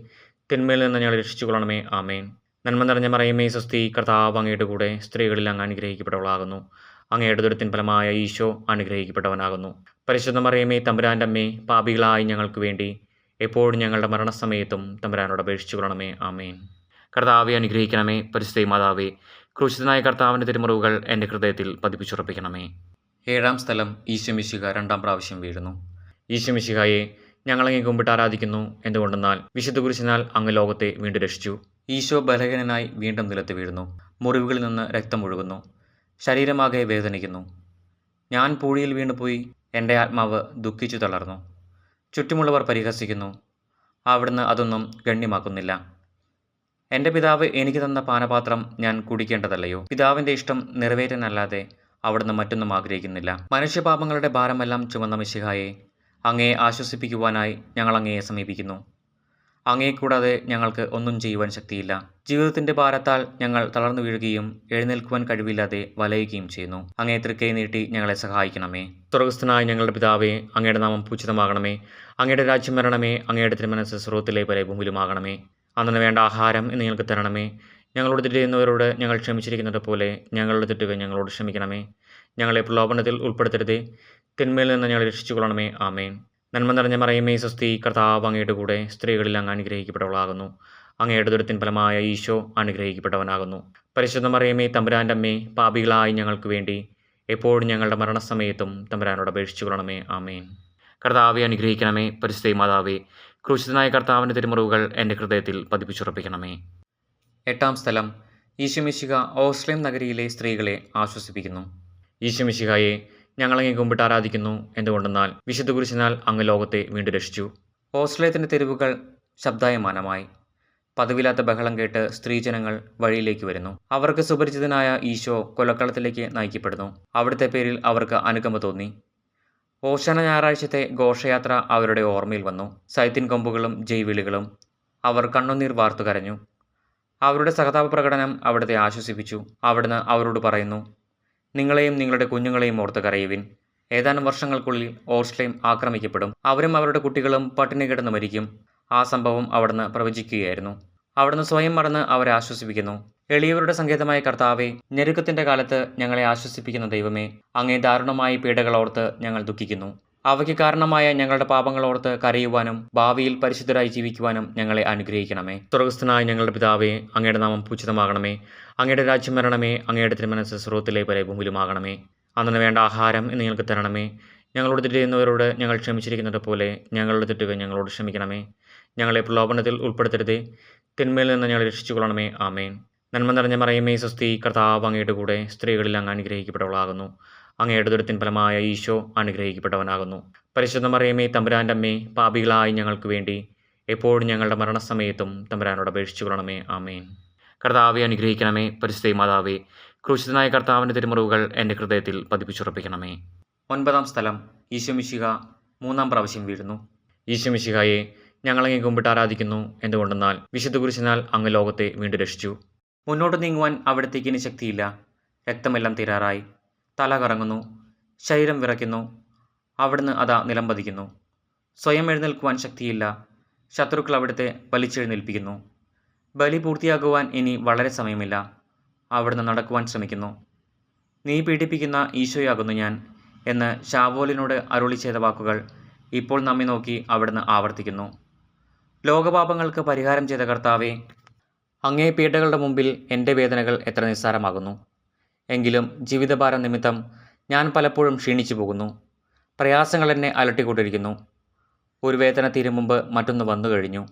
തിന്മയിൽ നിന്ന് ഞങ്ങളെ രക്ഷിച്ചുകൊള്ളണമേ. ആമേൻ. നന്മ നിറഞ്ഞ മറിയമേ, സ്വസ്തി, കർത്താവ് അങ്ങയുടെ കൂടെ സ്ത്രീകളിൽ അങ്ങ് അനുഗ്രഹിക്കപ്പെട്ടവളാകുന്നു. അങ്ങയുടെ ഉദരത്തിൻ ഫലമായ ഈശോ അനുഗ്രഹിക്കപ്പെട്ടവനാകുന്നു. പരിശുദ്ധ മറിയമേ, തമ്പുരാൻ്റെ അമ്മേ, പാപികളായി ഞങ്ങൾക്ക് വേണ്ടി എപ്പോഴും ഞങ്ങളുടെ മരണസമയത്തും തമ്പുരാനോട് അപേക്ഷിച്ചുകൊള്ളണമേ. ആമേൻ. കർത്താവെ അനുഗ്രഹിക്കണമേ. പരിശുദ്ധ മാതാവേ, ക്രൂശിതനായ കർത്താവിൻ്റെ തിരുമുറിവുകൾ എൻ്റെ ഹൃദയത്തിൽ പതിപ്പിച്ചുറപ്പിക്കണമേ. 7-ാം സ്ഥലം, ഈശോമിശിഹ 2-ാം പ്രാവശ്യം വീഴുന്നു. ഈശോമിശിഹായെ ഞങ്ങളങ്ങേ കുമ്പിട്ട് ആരാധിക്കുന്നു. എന്തുകൊണ്ടെന്നാൽ വിശുദ്ധ കുരിശിനാൽ അങ്ങ് ലോകത്തെ വീണ്ടും രക്ഷിച്ചു. ഈശോ ബലഹീനനായി വീണ്ടും നിലത്ത് വീഴുന്നു. മുറിവുകളിൽ നിന്ന് രക്തം ഒഴുകുന്നു. ശരീരമാകെ വേദനിക്കുന്നു. ഞാൻ പൂഴിയിൽ വീണുപോയി. എൻ്റെ ആത്മാവ് ദുഃഖിച്ചു തളർന്നു. ചുറ്റുമുള്ളവർ പരിഹസിക്കുന്നു. അവിടുന്ന് അതൊന്നും ഗണ്യമാക്കുന്നില്ല. എൻ്റെ പിതാവ് എനിക്ക് തന്ന പാനപാത്രം ഞാൻ കുടിക്കേണ്ടതല്ലയോ? പിതാവിൻ്റെ ഇഷ്ടം നിറവേറ്റാനല്ലാതെ അവിടുന്ന് മറ്റൊന്നും ആഗ്രഹിക്കുന്നില്ല. മനുഷ്യപാപങ്ങളുടെ ഭാരമെല്ലാം ചുമന്ന മിശിഹായെ, അങ്ങയെ ആശ്വസിപ്പിക്കുവാനായി ഞങ്ങൾ അങ്ങയെ സമീപിക്കുന്നു. അങ്ങയെ കൂടാതെ ഞങ്ങൾക്ക് ഒന്നും ചെയ്യുവാൻ ശക്തിയില്ല. ജീവിതത്തിൻ്റെ ഭാരത്താൽ ഞങ്ങൾ തളർന്നു വീഴുകയും എഴുന്നേൽക്കുവാൻ കഴിവില്ലാതെ വലയുകയും ചെയ്യുന്നു. അങ്ങയെ തൃക്കൈ നീട്ടി ഞങ്ങളെ സഹായിക്കണമേ. സ്വർഗ്ഗസ്ഥനായ ഞങ്ങളുടെ പിതാവേ, അങ്ങയുടെ നാമം പൂജിതമാകണമേ. അങ്ങയുടെ രാജ്യം വരണമേ. അങ്ങയുടെ തിരുമനസ്സ് സ്വർഗ്ഗത്തിലെ പോലെ ഭൂമിയിലുമാകണമേ. അന്നു വേണ്ട ആഹാരം ഇന്ന് ഞങ്ങൾക്ക് തരണമേ. ഞങ്ങളോട് തെറ്റ് ചെയ്യുന്നവരോട് ഞങ്ങൾ ക്ഷമിച്ചിരിക്കുന്നത് പോലെ ഞങ്ങളുടെ തെറ്റുകൾ ഞങ്ങളോട് ക്ഷമിക്കണമേ. ഞങ്ങളെ പ്രലോഭനത്തിൽ ഉൾപ്പെടുത്തരുതേ, തിന്മയിൽ നിന്ന് ഞങ്ങളെ രക്ഷിച്ചുകൊള്ളണമേ. ആമേൻ. നന്മ നിറഞ്ഞ മറിയമേ, സ്വസ്തി, കർത്താവ് അങ്ങയുടെ കൂടെ സ്ത്രീകളിൽ അങ്ങ് അനുഗ്രഹിക്കപ്പെട്ടവളാകുന്നു. അങ്ങയുടെ ഉദരത്തിൻ ഫലമായ ഈശോ അനുഗ്രഹിക്കപ്പെട്ടവനാകുന്നു. പരിശുദ്ധ മറിയമേ, തമ്പുരാൻ്റെ അമ്മേ, പാപികളായി ഞങ്ങൾക്ക് വേണ്ടി എപ്പോഴും ഞങ്ങളുടെ മരണസമയത്തും തമ്പുരാനോട് അപേക്ഷിച്ചുകൊള്ളണമേ. ആമേൻ. കർത്താവെ അനുഗ്രഹിക്കണമേ. പരിശുദ്ധ മാതാവേ, ക്രൂശിതനായ കർത്താവിൻ്റെ തിരുമുറിവുകൾ എൻ്റെ ഹൃദയത്തിൽ പതിപ്പിച്ചുറപ്പിക്കണമേ. 8-ാം സ്ഥലം, ഈശോമിശിഹ ഓസ്ലേം നഗരിയിലെ സ്ത്രീകളെ ആശ്വസിപ്പിക്കുന്നു. ഈശോമിശിഹായെ ഞങ്ങളങ്ങേ കുമ്പിട്ട് ആരാധിക്കുന്നു. എന്തുകൊണ്ടെന്നാൽ വിശുദ്ധ കുരിശിനാൽ അങ്ങ് ലോകത്തെ വീണ്ടും രക്ഷിച്ചു. ഓസ്ലേത്തിൻ്റെ തെരുവുകൾ ശബ്ദായമാനമായി. പതിവില്ലാത്ത ബഹളം കേട്ട് സ്ത്രീജനങ്ങൾ വഴിയിലേക്ക് വരുന്നു. അവർക്ക് സുപരിചിതനായ ഈശോ കൊലക്കളത്തിലേക്ക് നയിക്കപ്പെടുന്നു. അവിടുത്തെ പേരിൽ അവർക്ക് അനുകമ്പ തോന്നി. ഓശാന ഞായറാഴ്ചത്തെ ഘോഷയാത്ര അവരുടെ ഓർമ്മയിൽ വന്നു. സൈത്തിൻ കൊമ്പുകളും ജയ്വിളികളും. അവർ കണ്ണുനീർ വാർത്തു കരഞ്ഞു. അവരുടെ സഹതാപ പ്രകടനം അവിടുത്തെ ആശ്വസിപ്പിച്ചു. അവിടുന്ന് അവരോട് പറയുന്നു, നിങ്ങളെയും നിങ്ങളുടെ കുഞ്ഞുങ്ങളെയും ഓർത്ത് കരയുവിൻ. ഏതാനും വർഷങ്ങൾക്കുള്ളിൽ ഓർസ്ലേം ആക്രമിക്കപ്പെടും. അവരും അവരുടെ കുട്ടികളും പട്ടിണി കിടന്ന് മരിക്കും. ആ സംഭവം അവിടുന്ന് പ്രവചിക്കുകയായിരുന്നു. അവിടുന്ന് സ്വയം മറന്ന് അവരെ ആശ്വസിപ്പിക്കുന്നു. എളിയവരുടെ സങ്കേതമായ കർത്താവെ, ഞെരുക്കത്തിൻ്റെ കാലത്ത് ഞങ്ങളെ ആശ്വസിപ്പിക്കുന്ന ദൈവമേ, അങ്ങേ ദാരുണമായ പീഡകളോർത്ത് ഞങ്ങൾ ദുഃഖിക്കുന്നു. അവയ്ക്ക് കാരണമായ ഞങ്ങളുടെ പാപങ്ങളോർത്ത് കരയുവാനും ഭാവിയിൽ പരിശുദ്ധരായി ജീവിക്കുവാനും ഞങ്ങളെ അനുഗ്രഹിക്കണമേ. സ്വർഗ്ഗസ്ഥനായ ഞങ്ങളുടെ പിതാവേ, അങ്ങയുടെ നാമം പൂജിതമാകണമേ. അങ്ങയുടെ രാജ്യം വരണമേ. അങ്ങയുടെ തിരുമനസ്സ് സ്വർഗ്ഗത്തിലെ പോലെ ഭൂമിയിലുമാകണമേ. അന്നു വേണ്ട ആഹാരം ഇന്ന് ഞങ്ങൾക്ക് തരണമേ. ഞങ്ങളോട് തെറ്റ് ചെയ്യുന്നവരോട് ഞങ്ങൾ ക്ഷമിച്ചിരിക്കുന്നത് പോലെ ഞങ്ങളുടെ തെറ്റുകൾ ഞങ്ങളോട് ക്ഷമിക്കണമേ. ഞങ്ങളെ പ്രലോഭനത്തിൽ ഉൾപ്പെടുത്തരുതേ, തിന്മയിൽ നിന്ന് ഞങ്ങളെ രക്ഷിച്ചുകൊള്ളണമേ. ആമേൻ. നന്മ നിറഞ്ഞ മറിയമേ, സ്വസ്തി, കർത്താവ് അങ്ങയുടെ കൂടെ സ്ത്രീകളിൽ അങ്ങ് അനുഗ്രഹിക്കപ്പെട്ടവളാകുന്നു. അങ്ങയുടെ ഉദരത്തിൻ ഫലമായ ഈശോ അനുഗ്രഹിക്കപ്പെട്ടവനാകുന്നു. പരിശുദ്ധ മറിയമേ, തമ്പുരാൻ്റെ അമ്മേ, പാപികളായി ഞങ്ങൾക്ക് വേണ്ടി എപ്പോഴും ഞങ്ങളുടെ മരണസമയത്തും തമ്പുരാനോട് അപേക്ഷിച്ചുകൊള്ളണമേ. ആമേൻ. കർത്താവെ അനുഗ്രഹിക്കണമേ. പരിശുദ്ധ മാതാവേ, ക്രൂശിതനായ കർത്താവിൻ്റെ തിരുമുറിവുകൾ എൻ്റെ ഹൃദയത്തിൽ പതിപ്പിച്ചുറപ്പിക്കണമേ. 9-ാം സ്ഥലം, ഈശോമിശിഹ 3-ാം പ്രാവശ്യം വീഴുന്നു. ഈശോമിശിഹായെ ഞങ്ങളങ്ങേ കുമ്പിട്ട് ആരാധിക്കുന്നു. എന്തുകൊണ്ടെന്നാൽ വിശുദ്ധ കുരിശിനാൽ അങ്ങ് ലോകത്തെ വീണ്ടും രക്ഷിച്ചു. മുന്നോട്ട് നീങ്ങുവാൻ അവിടത്തേക്ക് ഇനി ശക്തിയില്ല. രക്തമെല്ലാം തീരാറായി. തല കറങ്ങുന്നു. ശരീരം വിറയ്ക്കുന്നു. അവിടുന്ന് അതാ നിലംപതിക്കുന്നു. സ്വയം എഴുന്നേൽക്കുവാൻ ശക്തിയില്ല. ശത്രുക്കൾ അവിടുത്തെ വലിച്ചെഴുന്നേൽപ്പിക്കുന്നു. ബലി പൂർത്തിയാകുവാൻ ഇനി വളരെ സമയമില്ല. അവിടുന്ന് നടക്കുവാൻ ശ്രമിക്കുന്നു. നീ പീഡിപ്പിക്കുന്ന ഈശോയാകുന്നു ഞാൻ എന്ന് ശാവോലിനോട് അരുളി ചെയ്ത വാക്കുകൾ ഇപ്പോൾ നമ്മെ നോക്കി അവിടുന്ന് ആവർത്തിക്കുന്നു. ലോകപാപങ്ങൾക്ക് പരിഹാരം ചെയ്ത കർത്താവെ, അങ്ങേ പീഡകളുടെ മുമ്പിൽ എൻ്റെ വേദനകൾ എത്ര നിസ്സാരമാകുന്നു. എങ്കിലും ജീവിതഭാരം നിമിത്തം ഞാൻ പലപ്പോഴും ക്ഷീണിച്ചു പോകുന്നു. പ്രയാസങ്ങൾ എന്നെ അലട്ടിക്കൊണ്ടിരിക്കുന്നു. ഒരു വേദന തീരും മുമ്പ് മറ്റൊന്ന് വന്നു കഴിഞ്ഞു.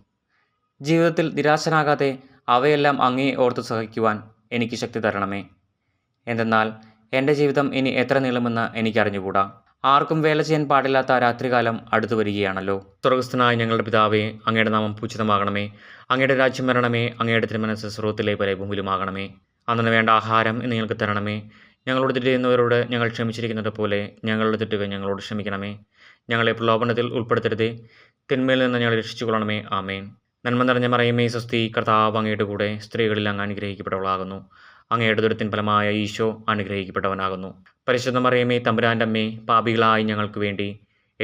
ജീവിതത്തിൽ നിരാശനാകാതെ അവയെല്ലാം അങ്ങേ ഓർത്ത് സഹിക്കുവാൻ എനിക്ക് ശക്തി തരണമേ. എന്തെന്നാൽ എൻ്റെ ജീവിതം ഇനി എത്ര നീളുമെന്ന് എനിക്കറിഞ്ഞുകൂടാ. ആർക്കും വേല ചെയ്യാൻ പാടില്ലാത്ത രാത്രികാലം അടുത്തു വരികയാണല്ലോ. സ്വർഗ്ഗസ്ഥനായ ഞങ്ങളുടെ പിതാവേ, അങ്ങയുടെ നാമം പൂജിതമാകണമേ. അങ്ങയുടെ രാജ്യം വരണമേ. അങ്ങയുടെ തിരുമനസ്സ് സ്വർഗ്ഗത്തിലെ പോലെ ഭൂമിയിലുമാകണമേ. അന്നു വേണ്ട ആഹാരം ഇന്ന് ഞങ്ങൾക്ക് തരണമേ. ഞങ്ങളോട് തെറ്റ് ചെയ്യുന്നവരോട് ഞങ്ങൾ ക്ഷമിച്ചിരിക്കുന്നത് പോലെ ഞങ്ങളുടെ തെറ്റുകൾ ഞങ്ങളോട് ക്ഷമിക്കണമേ. ഞങ്ങളെ പ്രലോഭനത്തിൽ ഉൾപ്പെടുത്തരുതേ, തിന്മയിൽ നിന്ന് ഞങ്ങളെ രക്ഷിച്ചുകൊള്ളണമേ. ആമേൻ. നന്മ നിറഞ്ഞ മറിയമേ, സ്വസ്തി, കർത്താവ് അങ്ങയുടെ കൂടെ സ്ത്രീകളിൽ അങ്ങ് അനുഗ്രഹിക്കപ്പെട്ടവളാകുന്നു. അങ്ങയുടെ ഉദരത്തിൻ ഫലമായ ഈശോ അനുഗ്രഹിക്കപ്പെട്ടവനാകുന്നു. പരിശുദ്ധ മറിയമേ, തമ്പുരാൻ്റെ അമ്മേ, പാപികളായി ഞങ്ങൾക്ക് വേണ്ടി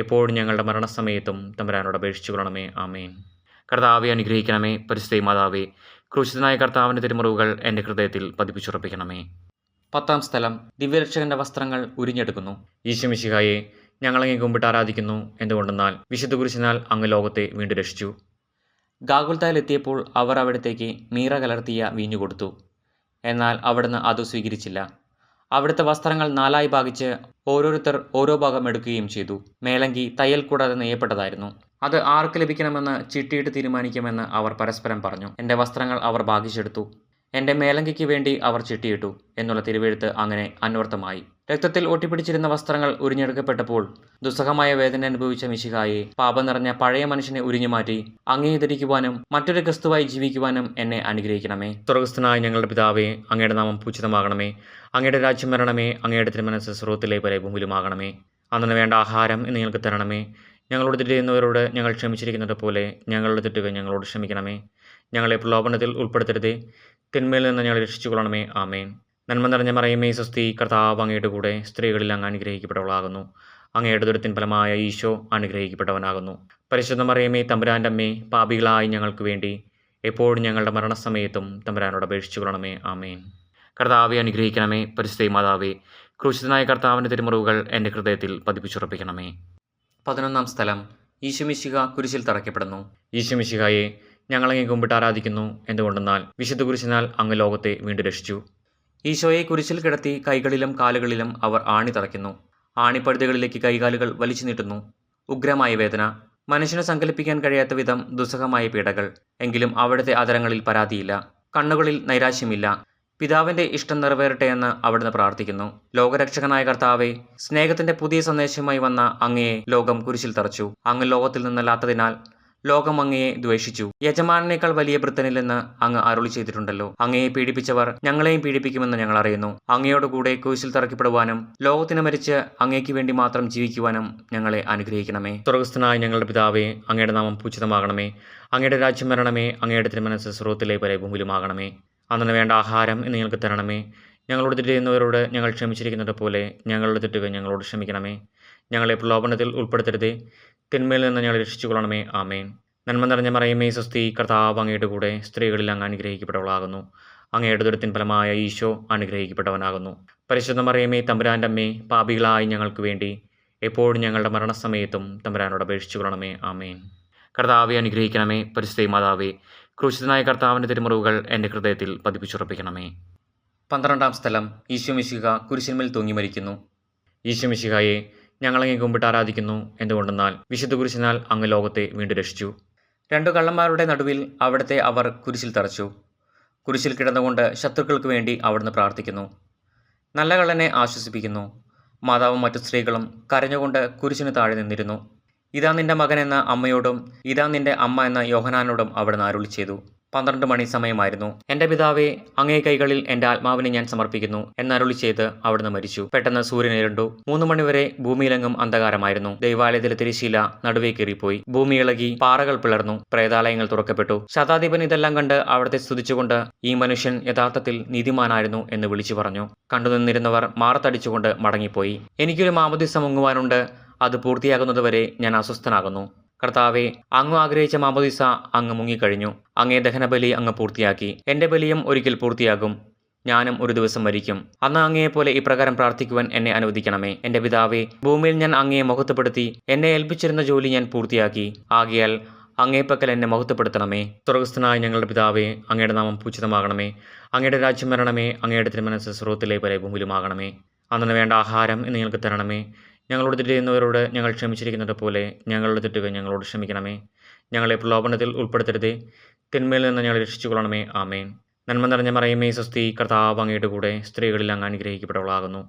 എപ്പോഴും ഞങ്ങളുടെ മരണസമയത്തും തമ്പുരാനോട് അപേക്ഷിച്ചു കൊള്ളണമേ. ആമേൻ. കർത്താവെ അനുഗ്രഹിക്കണമേ. പരിശുദ്ധ മാതാവേ, ക്രൂശിതനായ കർത്താവിൻ്റെ തിരുമുറിവുകൾ എൻ്റെ ഹൃദയത്തിൽ പതിപ്പിച്ചുറപ്പിക്കണമേ. 10-ാം സ്ഥലം. ദിവ്യരക്ഷകന്റെ വസ്ത്രങ്ങൾ ഉരിഞ്ഞെടുക്കുന്നു. ഈശോ മിശിഹായെ, ഞങ്ങളങ്ങേ കുമ്പിട്ട് ആരാധിക്കുന്നു. എന്തുകൊണ്ടെന്നാൽ വിശുദ്ധ കുരിശിനാൽ അങ്ങ് ലോകത്തെ വീണ്ടും രക്ഷിച്ചു. ഗാഗുൽത്തായിലെത്തിയപ്പോൾ അവർ അവിടത്തേക്ക് മീറ കലർത്തിയ വീഞ്ഞു കൊടുത്തു. എന്നാൽ അവിടുന്ന് അത് സ്വീകരിച്ചില്ല. അവിടുത്തെ വസ്ത്രങ്ങൾ 4 ഭാഗിച്ച് ഓരോരുത്തർ ഓരോ ഭാഗം എടുക്കുകയും ചെയ്തു. മേലങ്കി തയ്യൽ കൂടാതെ നെയ്യപ്പെട്ടതായിരുന്നു. അത് ആർക്ക് ലഭിക്കണമെന്ന് ചിട്ടിയിട്ട് തീരുമാനിക്കുമെന്ന് അവർ പരസ്പരം പറഞ്ഞു. എൻ്റെ വസ്ത്രങ്ങൾ അവർ ഭാഗിച്ചെടുത്തു, എൻ്റെ മേലങ്കിക്ക് വേണ്ടി അവർ ചിട്ടിയിട്ടു എന്നുള്ള തിരുവെഴുത്ത് അങ്ങനെ അന്വർത്ഥമായി. രക്തത്തിൽ ഒട്ടിപ്പിടിച്ചിരുന്ന വസ്ത്രങ്ങൾ ഉരിഞ്ഞെടുക്കപ്പെട്ടപ്പോൾ ദുസ്സഹമായ വേദന അനുഭവിച്ച മിശിഹായെ, പാപം നിറഞ്ഞ പഴയ മനുഷ്യനെ ഉരിഞ്ഞുമാറ്റി അങ്ങേ ധരിക്കുവാനും മറ്റൊരു ക്രിസ്തുവായി ജീവിക്കുവാനും എന്നെ അനുഗ്രഹിക്കണമേ. സ്വർഗ്ഗസ്ഥനായ ഞങ്ങളുടെ പിതാവേ, അങ്ങയുടെ നാമം പൂജിതമാകണമേ. അങ്ങയുടെ രാജ്യം വരണമേ. അങ്ങയുടെ തിരുമനസ്സ് സ്വർഗ്ഗത്തിലെ പോലെ ഭൂമിയിലുമാകണമേ. അന്നു വേണ്ട ആഹാരം ഇന്ന് ഞങ്ങൾക്ക് തരണമേ. ഞങ്ങളോട് തെറ്റ് ചെയ്യുന്നവരോട് ഞങ്ങൾ ക്ഷമിച്ചിരിക്കുന്നത് പോലെ ഞങ്ങളുടെ തെറ്റുകൾ ഞങ്ങളോട് ക്ഷമിക്കണമേ. ഞങ്ങളെ പ്രലോഭനത്തിൽ ഉൾപ്പെടുത്തരുതേ, തിന്മയിൽ നിന്ന് ഞങ്ങളെ രക്ഷിച്ചുകൊള്ളണമേ. ആമേൻ. നന്മ നിറഞ്ഞ മറിയമേ, സ്വസ്തി. കർത്താവ് അങ്ങയുടെ കൂടെ സ്ത്രീകളിൽ അങ്ങ് അനുഗ്രഹിക്കപ്പെട്ടവളാകുന്നു. അങ്ങയുടെ ദുരിതത്തിൻ ഫലമായ ഈശോ അനുഗ്രഹിക്കപ്പെട്ടവനാകുന്നു. പരിശുദ്ധ മറിയമേ, തമ്പുരാൻ്റെ അമ്മേ, പാപികളായി ഞങ്ങൾക്ക് വേണ്ടി എപ്പോഴും ഞങ്ങളുടെ മരണസമയത്തും തമ്പുരാനോട് അപേക്ഷിച്ചു കൊള്ളണമേ. ആമേൻ. കർത്താവെ അനുഗ്രഹിക്കണമേ. പരിശുദ്ധ മാതാവേ, ക്രൂശിതനായ കർത്താവിൻ്റെ തിരുമുറിവുകൾ എൻ്റെ ഹൃദയത്തിൽ പതിപ്പിച്ചുറപ്പിക്കണമേ. 11-ാം സ്ഥലം. ഈശോ മിശിഹ കുരിശിൽ തറയ്ക്കപ്പെടുന്നു. ഈശോ മിശിഹായെ, ഞങ്ങളങ്ങേ കുമ്പിട്ട് ആരാധിക്കുന്നു. എന്തുകൊണ്ടെന്നാൽ വിശുദ്ധ കുരിശിനാൽ അങ്ങ് ലോകത്തെ വീണ്ടും രക്ഷിച്ചു. ഈശോയെ കുരിശിൽ കിടത്തി കൈകളിലും കാലുകളിലും അവർ ആണി തറയ്ക്കുന്നു. ആണിപ്പഴുതുകളിലേക്ക് കൈകാലുകൾ വലിച്ചു നീട്ടുന്നു. ഉഗ്രമായ വേദന, മനുഷ്യന് സങ്കല്പിക്കാൻ കഴിയാത്ത വിധം ദുസ്സഹമായ പീഡകൾ. എങ്കിലും അവിടുത്തെ അധരങ്ങളിൽ പരാതിയില്ല, കണ്ണുകളിൽ നൈരാശ്യമില്ല. പിതാവിൻ്റെ ഇഷ്ടം നിറവേറട്ടെ എന്ന് അവിടുന്ന് പ്രാർത്ഥിക്കുന്നു. ലോകരക്ഷകനായ കർത്താവെ, സ്നേഹത്തിന്റെ പുതിയ സന്ദേശവുമായി വന്ന അങ്ങയെ ലോകം കുരിശിൽ തറച്ചു. അങ്ങ് ലോകത്തിൽ നിന്നല്ലാത്തതിനാൽ ലോകം അങ്ങയെ ദ്വേഷിച്ചു. യജമാനേക്കാൾ വലിയ ഭൃത്യനില്ലെന്ന് അങ്ങ് അരുളി ചെയ്തിട്ടുണ്ടല്ലോ. അങ്ങയെ പീഡിപ്പിച്ചവർ ഞങ്ങളെയും പീഡിപ്പിക്കുമെന്ന് ഞങ്ങൾ അറിയുന്നു. അങ്ങയോടുകൂടെ കുരിശിൽ തറയ്ക്കപ്പെടുവാനും ലോകത്തിന് മരിച്ച് അങ്ങേക്ക് വേണ്ടി മാത്രം ജീവിക്കുവാനും ഞങ്ങളെ അനുഗ്രഹിക്കണമേ. സ്വർഗ്ഗസ്ഥനായ ഞങ്ങളുടെ പിതാവേ, അങ്ങയുടെ നാമം പൂജിതമാകണമേ. അങ്ങയുടെ രാജ്യം വരണമേ. അങ്ങയുടെ തിരുമനസ്സ് സ്വർഗ്ഗത്തിലെ പോലെ ഭൂമിയിലുമാകണമേ. അന്നു വേണ്ട ആഹാരം ഇന്ന് ഞങ്ങൾക്ക് തരണമേ. ഞങ്ങളോട് തെറ്റ് ചെയ്യുന്നവരോട് ഞങ്ങൾ ക്ഷമിച്ചിരിക്കുന്നത് പോലെ ഞങ്ങളുടെ തെറ്റുകൾ ഞങ്ങളോട് ക്ഷമിക്കണമേ. ഞങ്ങളെ പ്രലോഭനത്തിൽ ഉൾപ്പെടുത്തരുതേ, തിന്മയിൽ നിന്ന് ഞങ്ങളെ രക്ഷിച്ചുകൊള്ളണമേ. ആമേൻ. നന്മ നിറഞ്ഞ മറിയമേ, സ്വസ്തി. കർത്താവ് അങ്ങയുടെ കൂടെ സ്ത്രീകളിൽ അങ്ങ് അനുഗ്രഹിക്കപ്പെട്ടവളാകുന്നു. അങ്ങയുടെ ദുരിതത്തിൻ ഫലമായ ഈശോ അനുഗ്രഹിക്കപ്പെട്ടവനാകുന്നു. പരിശുദ്ധ മറിയമേ, തമ്പുരാൻ്റെ അമ്മേ, പാപികളായി ഞങ്ങൾക്ക് വേണ്ടി എപ്പോഴും ഞങ്ങളുടെ മരണസമയത്തും തമ്പുരാനോട് അപേക്ഷിച്ചു കൊള്ളണമേ. ആമേൻ. കർത്താവെ അനുഗ്രഹിക്കണമേ. പരിശുദ്ധ മാതാവേ, ക്രൂശിതനായ കർത്താവിൻ്റെ തിരുമുറിവുകൾ എൻ്റെ ഹൃദയത്തിൽ പതിപ്പിച്ചുറപ്പിക്കണമേ. 12-ാം സ്ഥലം. ഈശോ മിശിഹ കുരിശിന്മേൽ തൂങ്ങി മരിക്കുന്നു. ഈശോ മിശിഹായെ, ഞങ്ങളങ്ങേ കുമ്പിട്ട് ആരാധിക്കുന്നു. എന്തുകൊണ്ടെന്നാൽ വിശുദ്ധ കുരിശിനാൽ അങ്ങ് ലോകത്തെ വീണ്ടും രക്ഷിച്ചു. 2 കള്ളന്മാരുടെ നടുവിൽ അവിടുത്തെ അവർ കുരിശിൽ തറച്ചു. കുരിശിൽ കിടന്നുകൊണ്ട് ശത്രുക്കൾക്ക് വേണ്ടി അവിടുന്ന് പ്രാർത്ഥിക്കുന്നു. നല്ല കള്ളനെ ആശ്വസിപ്പിക്കുന്നു. മാതാവും മറ്റു സ്ത്രീകളും കരഞ്ഞുകൊണ്ട് കുരിശിന് താഴെ നിന്നിരുന്നു. ഇതാ നിന്റെ മകൻ എന്ന അമ്മയോടും ഇതാ നിന്റെ അമ്മ എന്ന യോഹനാനോടും അവിടുന്ന് അരുളി ചെയ്തു. 12 മണി സമയമായിരുന്നു. എൻ്റെ പിതാവേ, അങ്ങേ കൈകളിൽ എൻ്റെ ആത്മാവിനെ ഞാൻ സമർപ്പിക്കുന്നു എന്നരുളി ചെയ്ത് അവിടുന്ന് മരിച്ചു. പെട്ടെന്ന് സൂര്യൻ ഇരുണ്ടു. 3 മണിവരെ ഭൂമിയിലെങ്ങും അന്ധകാരമായിരുന്നു. ദൈവാലയത്തിലെ തിരശ്ശീല നടുവേ കീറിപ്പോയി. ഭൂമി ഇളകി, പാറകൾ പിളർന്നു, പ്രേതാലയങ്ങൾ തുറക്കപ്പെട്ടു. ശതാധിപൻ ഇതെല്ലാം കണ്ട് അവിടുത്തെ സ്തുതിച്ചുകൊണ്ട്, ഈ മനുഷ്യൻ യഥാർത്ഥത്തിൽ നീതിമാനായിരുന്നു എന്ന് വിളിച്ചു പറഞ്ഞു. കണ്ടുനിന്നിരുന്നവർ മാറത്തടിച്ചുകൊണ്ട് മടങ്ങിപ്പോയി. എനിക്കൊരു മാമോദീസ മുങ്ങുവാനുണ്ട്. അത് പൂർത്തിയാകുന്നതുവരെ ഞാൻ അസ്വസ്ഥനാകുന്നു. കർത്താവെ, അങ്ങ് ആഗ്രഹിച്ച മാമോദീസ അങ്ങ് മുങ്ങിക്കഴിഞ്ഞു. അങ്ങേ ദഹനബലി അങ്ങ് പൂർത്തിയാക്കി. എൻ്റെ ബലിയും ഒരിക്കൽ പൂർത്തിയാകും. ഞാനും ഒരു ദിവസം മരിക്കും. അന്ന് അങ്ങയെപ്പോലെ ഇപ്രകാരം പ്രാർത്ഥിക്കുവാൻ എന്നെ അനുവദിക്കണമേ. എൻ്റെ പിതാവേ, ഭൂമിയിൽ ഞാൻ അങ്ങയെ മഹത്വപ്പെടുത്തി. എന്നെ ഏൽപ്പിച്ചിരുന്ന ജോലി ഞാൻ പൂർത്തിയാക്കി. ആകയാൽ അങ്ങേപ്പക്കൽ എന്നെ മഹത്വപ്പെടുത്തണമേ. സ്വർഗ്ഗസ്ഥനായ ഞങ്ങളുടെ പിതാവേ, അങ്ങയുടെ നാമം പൂജിതമാകണമേ. അങ്ങയുടെ രാജ്യം വരണമേ. അങ്ങയുടെ തിരുമനസ്സ് സ്വർഗ്ഗത്തിലെ പോലെ ഭൂമിയിലുമാകണമേ. അന്നു വേണ്ട ആഹാരം ഇന്ന് ഞങ്ങൾക്ക് തരണമേ. ഞങ്ങളോട് തെറ്റ് ചെയ്യുന്നവരോട് ഞങ്ങൾ ക്ഷമിച്ചിരിക്കുന്നത് പോലെ ഞങ്ങളുടെ തെറ്റുകൾ ഞങ്ങളോട് ക്ഷമിക്കണമേ. ഞങ്ങളെ പ്രലോഭനത്തിൽ ഉൾപ്പെടുത്തരുതേ, തിന്മയിൽ നിന്ന് ഞങ്ങളെ രക്ഷിച്ചുകൊള്ളണമേ. ആമേൻ. നന്മ നിറഞ്ഞ മറിയമേ, സ്വസ്തി. കർത്താവ് അങ്ങയുടെ കൂടെ സ്ത്രീകളിൽ അങ്ങ് അനുഗ്രഹിക്കപ്പെട്ടവളാകുന്നു.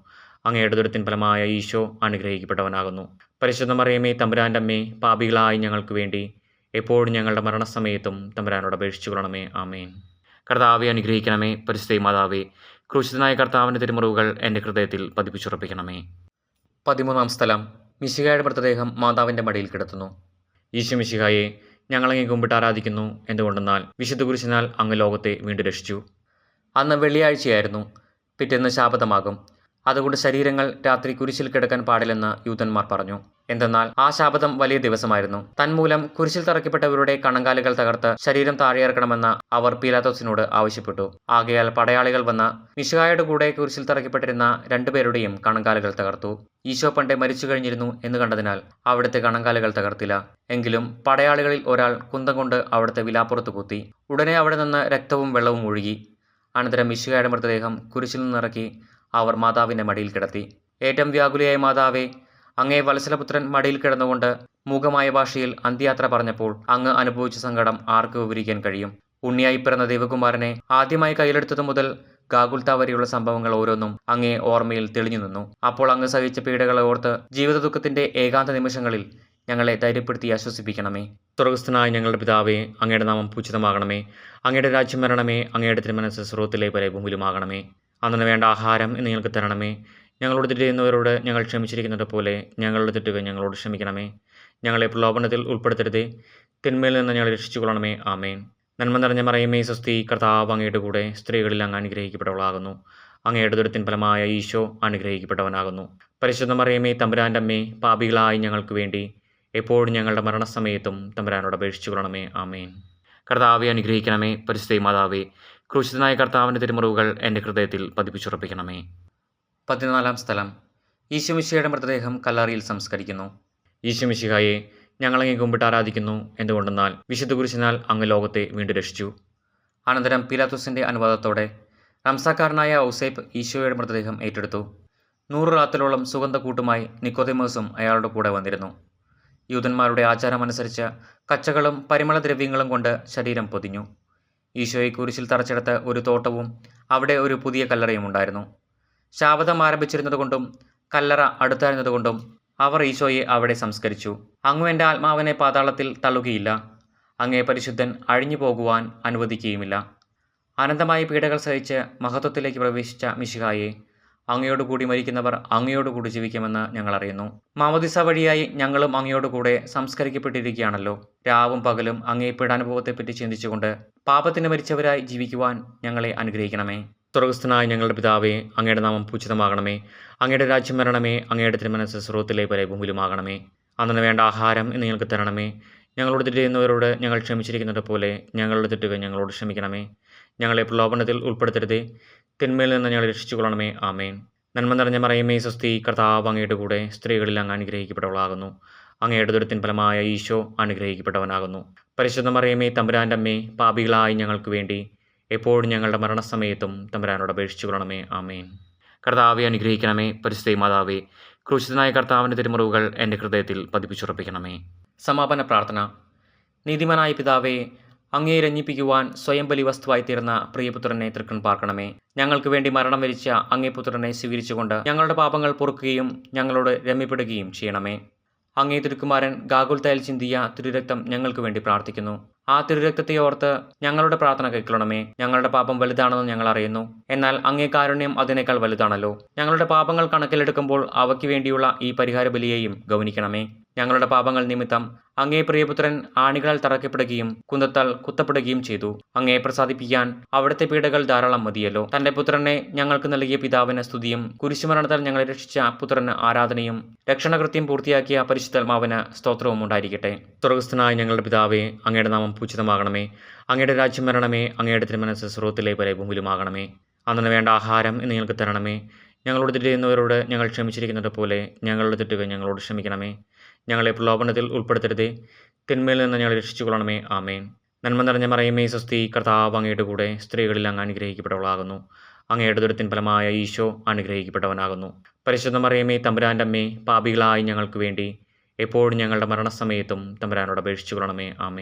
അങ്ങയുടെ ദുരിതത്തിൻ ഫലമായ ഈശോ അനുഗ്രഹിക്കപ്പെട്ടവനാകുന്നു. പരിശുദ്ധ മറിയമേ, തമ്പുരാൻ്റെ അമ്മേ, പാപികളായി ഞങ്ങൾക്ക് വേണ്ടി എപ്പോഴും ഞങ്ങളുടെ മരണസമയത്തും തമ്പുരാനോട് അപേക്ഷിച്ചു കൊള്ളണമേ. ആമേൻ. കർത്താവെ അനുഗ്രഹിക്കണമേ. പരിശുദ്ധ മാതാവേ, ക്രൂശിതനായ കർത്താവിൻ്റെ തിരുമുറിവുകൾ എൻ്റെ ഹൃദയത്തിൽ പതിപ്പിച്ചുറപ്പിക്കണമേ. 13-ാം സ്ഥലം. മിശിഹായുടെ മൃതദേഹം മാതാവിൻ്റെ മടിയിൽ കിടത്തുന്നു. ഈശോ മിശിഹായെ, ഞങ്ങളങ്ങേ കുമ്പിട്ട് ആരാധിക്കുന്നു. എന്തുകൊണ്ടെന്നാൽ വിശുദ്ധ കുരിശിനാൽ അങ്ങ് ലോകത്തെ വീണ്ടും രക്ഷിച്ചു. അന്ന് വെള്ളിയാഴ്ചയായിരുന്നു. പിറ്റേന്ന് ശാബതമാകും. അതുകൊണ്ട് ശരീരങ്ങൾ രാത്രി കുരിശിൽ കിടക്കാൻ പാടില്ലെന്ന് യൂതന്മാർ പറഞ്ഞു. എന്തെന്നാൽ ആ ശാബതം വലിയ ദിവസമായിരുന്നു. തന്മൂലം കുരിശിൽ തറയ്ക്കപ്പെട്ടവരുടെ കണങ്കാലുകൾ തകർത്ത് ശരീരം താഴെയിറക്കണമെന്ന് അവർ പീലാത്തോസിനോട് ആവശ്യപ്പെട്ടു. ആകയാൽ പടയാളികൾ വന്ന് മിശിഹായുടെ കൂടെ കുരിശിൽ തറയ്ക്കപ്പെട്ടിരുന്ന രണ്ടുപേരുടെയും കണങ്കാലുകൾ തകർത്തു. ഈശോ പണ്ടേ മരിച്ചു കഴിഞ്ഞിരുന്നു എന്ന് കണ്ടതിനാൽ അവിടുത്തെ കണങ്കാലുകൾ തകർത്തില്ല. എങ്കിലും പടയാളികളിൽ ഒരാൾ കുന്തം കൊണ്ട് അവിടുത്തെ വിലാപ്പുറത്ത് കുത്തി. ഉടനെ അവിടെ നിന്ന് രക്തവും വെള്ളവും ഒഴുകി. അനന്തരം മിശിഹായുടെ മൃതദേഹം കുരിശിൽ നിന്നിറക്കി അവർ മാതാവിന്റെ മടിയിൽ കിടത്തി. ഏറ്റവും വ്യാകുലയായ മാതാവേ, അങ്ങേ വത്സലപുത്രൻ മടിയിൽ കിടന്നുകൊണ്ട് മൂകമായ ഭാഷയിൽ അന്ത്യയാത്ര പറഞ്ഞപ്പോൾ അങ്ങ് അനുഭവിച്ച സങ്കടം ആർക്ക് വിവരിക്കാൻ കഴിയും? ഉണ്ണിയായി പിറന്ന ദൈവകുമാരനെ ആദ്യമായി കയ്യിലെടുത്തതു മുതൽ ഗാഗുൽത്ത വരെയുള്ള സംഭവങ്ങൾ ഓരോന്നും അങ്ങേ ഓർമ്മയിൽ തെളിഞ്ഞു നിന്നു. അപ്പോൾ അങ്ങ് സഹിച്ച പീഡകളെ ഓർത്ത് ജീവിത ദുഃഖത്തിന്റെ ഏകാന്ത നിമിഷങ്ങളിൽ ഞങ്ങളെ ധൈര്യപ്പെടുത്തി ആശ്വസിപ്പിക്കണമേ. സ്വർഗസ്ഥനായ ഞങ്ങളുടെ പിതാവേ, അങ്ങയുടെ നാമം പൂജിതമാകണമേ. അങ്ങയുടെ രാജ്യം വരണമേ. അങ്ങയുടെ തിരുമനസ്സ് സ്രോതത്തിലെ പോലെ ഭൂമിയിലുമാകണമേ. അന്നു വേണ്ട ആഹാരം ഇന്ന് ഞങ്ങൾക്ക് തരണമേ. ഞങ്ങളോട് തെറ്റ് ചെയ്യുന്നവരോട് ഞങ്ങൾ ക്ഷമിച്ചിരിക്കുന്നത് പോലെ ഞങ്ങളുടെ തെറ്റുകൾ ഞങ്ങളോട് ക്ഷമിക്കണമേ. ഞങ്ങളെ പ്രലോഭനത്തിൽ ഉൾപ്പെടുത്തരുതേ, തിന്മയിൽ നിന്ന് ഞങ്ങളെ രക്ഷിച്ചുകൊള്ളണമേ. ആമേൻ. നന്മ നിറഞ്ഞ മറിയമേ, സ്വസ്തി, കർത്താവ് അങ്ങയുടെ കൂടെ സ്ത്രീകളിൽ അങ്ങ് അനുഗ്രഹിക്കപ്പെട്ടവളാകുന്നു. അങ്ങയുടെ ദുരിതത്തിൻ ഫലമായ ഈശോ അനുഗ്രഹിക്കപ്പെട്ടവനാകുന്നു. പരിശുദ്ധ മറിയമേ, തമ്പുരാൻ്റെ അമ്മേ, പാപികളായി ഞങ്ങൾക്ക് വേണ്ടി എപ്പോഴും ഞങ്ങളുടെ മരണസമയത്തും തമ്പുരാനോട് അപേക്ഷിച്ചുകൊള്ളണമേ. ആമേൻ. കർത്താവെ അനുഗ്രഹിക്കണമേ. പരിശുദ്ധ മാതാവേ, ക്രൂശിതനായ കർത്താവിൻ്റെ തിരുമുറിവുകൾ എൻ്റെ ഹൃദയത്തിൽ പതിപ്പിച്ചുറപ്പിക്കണമേ. 14 സ്ഥലം. ഈശോമിശിഹായുടെ മൃതദേഹം കല്ലറയിൽ സംസ്കരിക്കുന്നു. ഈശോമിശിഹായെ ഞങ്ങളങ്ങേ കുമ്പിട്ട് ആരാധിക്കുന്നു. എന്തുകൊണ്ടെന്നാൽ വിശുദ്ധ കുരിശിനാൽ അങ്ങ് ലോകത്തെ വീണ്ടും രക്ഷിച്ചു. അനന്തരം പീലാത്തോസിൻ്റെ അനുവാദത്തോടെ റംസാക്കാരനായ ഔസേപ്പ് ഈശോയുടെ മൃതദേഹം ഏറ്റെടുത്തു. 100 റാത്തലോളം സുഗന്ധക്കൂട്ടുമായി നിക്കോദെമോസും അയാളുടെ കൂടെ വന്നിരുന്നു. യൂതന്മാരുടെ ആചാരമനുസരിച്ച് കച്ചകളും പരിമളദ്രവ്യങ്ങളും കൊണ്ട് ശരീരം പൊതിഞ്ഞു. ഈശോയെ കുരിശിൽ തറച്ചെടുത്ത ഒരു തോട്ടവും അവിടെ ഒരു പുതിയ കല്ലറയും ഉണ്ടായിരുന്നു. ശാബതം ആരംഭിച്ചിരുന്നതുകൊണ്ടും കല്ലറ അടുത്തായിരുന്നതുകൊണ്ടും അവർ ഈശോയെ അവിടെ സംസ്കരിച്ചു. അങ്ങ് എൻ്റെ ആത്മാവിനെ പാതാളത്തിൽ തള്ളുകയില്ല. അങ്ങേ പരിശുദ്ധൻ അഴിഞ്ഞു പോകുവാൻ അനുവദിക്കുകയുമില്ല. അനന്തമായ പീഡകൾ സഹിച്ച് മഹത്വത്തിലേക്ക് പ്രവേശിച്ച മിശിഹായെ, അങ്ങയോടുകൂടി മരിക്കുന്നവർ അങ്ങയോടുകൂടി ജീവിക്കുമെന്ന് ഞങ്ങൾ അറിയുന്നു. മാമോദിസ വഴിയായി ഞങ്ങളും അങ്ങയോടുകൂടെ സംസ്കരിക്കപ്പെട്ടിരിക്കുകയാണല്ലോ. രാവും പകലും അങ്ങേ പീഡാനുഭവത്തെപ്പറ്റി ചിന്തിച്ചുകൊണ്ട് പാപത്തിന് മരിച്ചവരായി ജീവിക്കുവാൻ ഞങ്ങളെ അനുഗ്രഹിക്കണമേ. സ്വർഗസ്ഥനായ ഞങ്ങളുടെ പിതാവേ, അങ്ങയുടെ നാമം പൂജിതമാകണമേ. അങ്ങയുടെ രാജ്യം വരണമേ. അങ്ങയുടെ തിരുമനസ്സ് സ്രോതത്തിലെ പോലെ ഭൂമിയിലുമാകണമേ. അന്നു വേണ്ട ആഹാരം ഇന്ന് ഞങ്ങൾക്ക് തരണമേ. ഞങ്ങളോട് തെറ്റ് ചെയ്യുന്നവരോട് ഞങ്ങൾ ക്ഷമിച്ചിരിക്കുന്നത് പോലെ ഞങ്ങളുടെ തെറ്റുകൾ ഞങ്ങളോട് ക്ഷമിക്കണമേ. ഞങ്ങളെ പ്രലോഭനത്തിൽ ഉൾപ്പെടുത്തരുതേ, തിന്മയിൽ നിന്ന് ഞങ്ങളെ രക്ഷിച്ചുകൊള്ളണമേ. ആമേൻ. നന്മ നിറഞ്ഞ മറിയമേ, സ്വസ്തി, കർത്താവ് അങ്ങയുടെ കൂടെ സ്ത്രീകളിൽ അങ്ങ് അനുഗ്രഹിക്കപ്പെട്ടവളാകുന്നു. അങ്ങയുടെ ദുരിതത്തിൻ ഫലമായ ഈശോ അനുഗ്രഹിക്കപ്പെട്ടവനാകുന്നു. പരിശുദ്ധ മറിയമേ, തമ്പുരാൻ്റെ അമ്മേ, പാപികളായി ഞങ്ങൾക്ക് വേണ്ടി എപ്പോഴും ഞങ്ങളുടെ മരണസമയത്തും തമ്പുരാനോട് അപേക്ഷിച്ചുകൊള്ളണമേ. ആമേൻ. കർത്താവെ അനുഗ്രഹിക്കണമേ. പരിശുദ്ധ മാതാവേ, ക്രൂശിതനായ കർത്താവിൻ്റെ തിരുമുറിവുകൾ എൻ്റെ ഹൃദയത്തിൽ പതിപ്പിച്ചുറപ്പിക്കണമേ. സമാപന പ്രാർത്ഥന. നീതിമാനായ പിതാവേ, അങ്ങയെ രഞ്ജിപ്പിക്കുവാൻ സ്വയം ബലി വസ്തുവായി തീർന്ന പ്രിയപുത്രനെ തൃക്കൺ പാർക്കണമേ. ഞങ്ങൾക്ക് വേണ്ടി മരണം വരിച്ച അങ്ങേ പുത്രനെ സ്വീകരിച്ചുകൊണ്ട് ഞങ്ങളുടെ പാപങ്ങൾ പൊറുക്കുകയും ഞങ്ങളോട് രമ്യപ്പെടുകയും ചെയ്യണമേ. അങ്ങേ തിരുക്കുമാരൻ ഗാഗുൽത്തയിൽ ചിന്തിയ തിരുരക്തം ഞങ്ങൾക്ക് വേണ്ടി പ്രാർത്ഥിക്കുന്നു. ആ തിരുരക്തത്തെ ഓർത്ത് ഞങ്ങളുടെ പ്രാർത്ഥന കൈക്കൊള്ളണമേ. ഞങ്ങളുടെ പാപം വലുതാണെന്ന് ഞങ്ങൾ അറിയുന്നു. എന്നാൽ അങ്ങേ കാരുണ്യം അതിനേക്കാൾ വലുതാണല്ലോ. ഞങ്ങളുടെ പാപങ്ങൾ കണക്കിലെടുക്കുമ്പോൾ അവയ്ക്ക് വേണ്ടിയുള്ള ഈ പരിഹാര ബലിയെയും ഗൗനിക്കണമേ. ഞങ്ങളുടെ പാപങ്ങൾ നിമിത്തം അങ്ങേ പ്രിയപുത്രൻ ആണികളാൽ തറയ്ക്കപ്പെടുകയും കുന്തത്താൽ കുത്തപ്പെടുകയും ചെയ്തു. അങ്ങേ പ്രസാദിപ്പിക്കാൻ അവിടുത്തെ പീഡകൾ ധാരാളം മതിയല്ലോ. തന്റെ പുത്രനെ ഞങ്ങൾക്ക് നൽകിയ പിതാവിന് സ്തുതിയും കുരിശുമരണത്താൽ ഞങ്ങളെ രക്ഷിച്ച പുത്രന് ആരാധനയും രക്ഷണകൃത്യം പൂർത്തിയാക്കിയ പരിശുദ്ധാത്മാവിന് സ്തോത്രവും ഉണ്ടായിരിക്കട്ടെ. സ്വർഗസ്ഥനായ ഞങ്ങളുടെ പിതാവേ, അങ്ങയുടെ നാമം പൂജിതമാകണമേ. അങ്ങയുടെ രാജ്യം വരണമേ. അങ്ങയുടെ തിരുമനസ്സ് സ്രോതത്തിലെ പോലെ ഭൂമിയിലുമാകണമേ. അന്നു വേണ്ട ആഹാരം ഇന്ന് ഞങ്ങൾക്ക് തരണമേ. ഞങ്ങളോട് തെറ്റ് ചെയ്യുന്നവരോട് ഞങ്ങൾ ക്ഷമിച്ചിരിക്കുന്നത് പോലെ ഞങ്ങളുടെ തെറ്റുകൾ ഞങ്ങളോട് ക്ഷമിക്കണമേ. ഞങ്ങളെ പ്രലോഭനത്തിൽ ഉൾപ്പെടുത്തരുതേ, തിന്മയിൽ നിന്ന് ഞങ്ങളെ രക്ഷിച്ചുകൊള്ളണമേ. ആമേൻ. നന്മ നിറഞ്ഞ മറിയമേ, സ്വസ്തി, കർത്താവ് അങ്ങയുടെ കൂടെ സ്ത്രീകളിൽ അങ്ങ് അനുഗ്രഹിക്കപ്പെട്ടവളാകുന്നു. അങ്ങയുടെ ദുരിതത്തിൻ ഫലമായ ഈശോ അനുഗ്രഹിക്കപ്പെട്ടവനാകുന്നു. പരിശുദ്ധ മറിയമേ, തമ്പുരാൻ്റെ അമ്മേ, പാപികളായി ഞങ്ങൾക്ക് വേണ്ടി എപ്പോഴും ഞങ്ങളുടെ മരണസമയത്തും തമ്പുരാനോട് അപേക്ഷിച്ചുകൊള്ളണമേ. ആമേൻ.